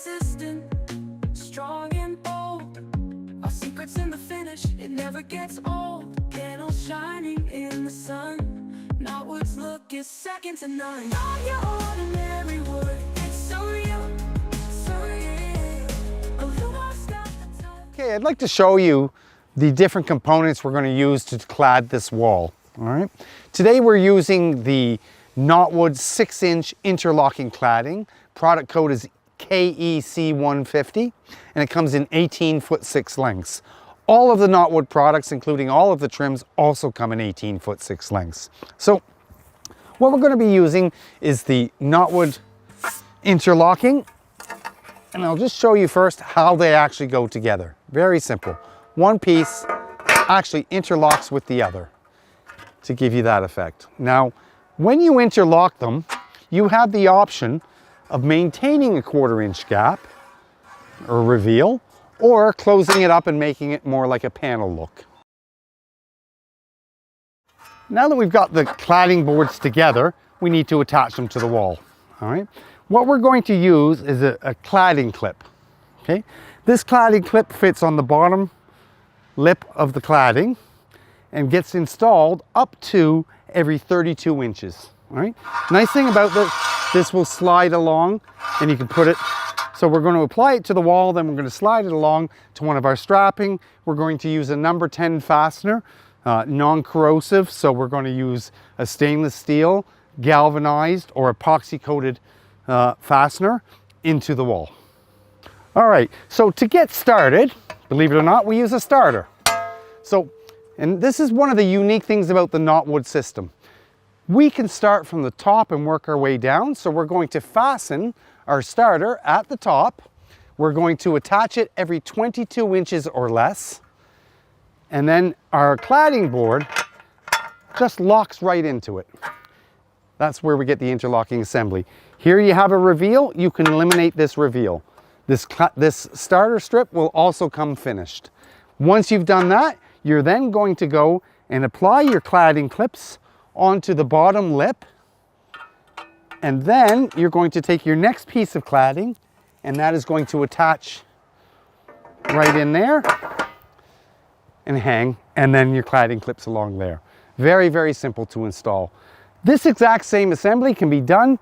resistant, strong and bold. Our secret's in the finish, it never gets old. Panels shining in the sun, Knotwood's look is second to none. Not your ordinary wood, it's so real, so real. Alumarch's got the touch. Okay, I'd like to show you the different components we're going to use to clad this wall. All right. Today we're using the Knotwood 6-inch interlocking cladding. Product code is KEC150 and it comes in 18'6" lengths. All of the Knotwood products, including all of the trims, also come in 18'6" lengths. So what we're going to be using is the Knotwood interlocking, and I'll just show you first how they actually go together. Very simple. One piece actually interlocks with the other to give you that effect. Now, when you interlock them, you have the option of maintaining a 1/4 inch gap or reveal, or closing it up and making it more like a panel look. Now that we've got the cladding boards together, we need to attach them to the wall. All right. What we're going to use is a cladding clip. Okay. This cladding clip fits on the bottom lip of the cladding and gets installed up to every 32 inches. All right. Nice thing about this will slide along, and you can put it. So we're going to apply it to the wall, then we're going to slide it along to one of our strapping. We're going to use a number 10 fastener, non-corrosive. So we're going to use a stainless steel, galvanized, or epoxy coated fastener into the wall. All right. So to get started, believe it or not, we use a starter. And this is one of the unique things about the Knotwood system. We can start from the top and work our way down. So we're going to fasten our starter at the top. We're going to attach it every 22 inches or less. And then our cladding board just locks right into it. That's where we get the interlocking assembly. Here you have a reveal. You can eliminate this reveal. This starter strip will also come finished. Once you've done that, you're then going to go and apply your cladding clips onto the bottom lip, and then you're going to take your next piece of cladding, and that is going to attach right in there and hang, and then your cladding clips along there. Very, very simple to install. This exact same assembly can be done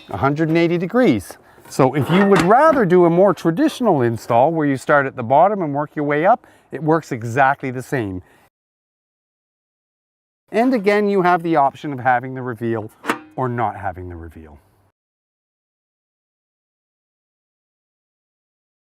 180 degrees. So if you would rather do a more traditional install where you start at the bottom and work your way up, it works exactly the same. And again, you have the option of having the reveal or not having the reveal.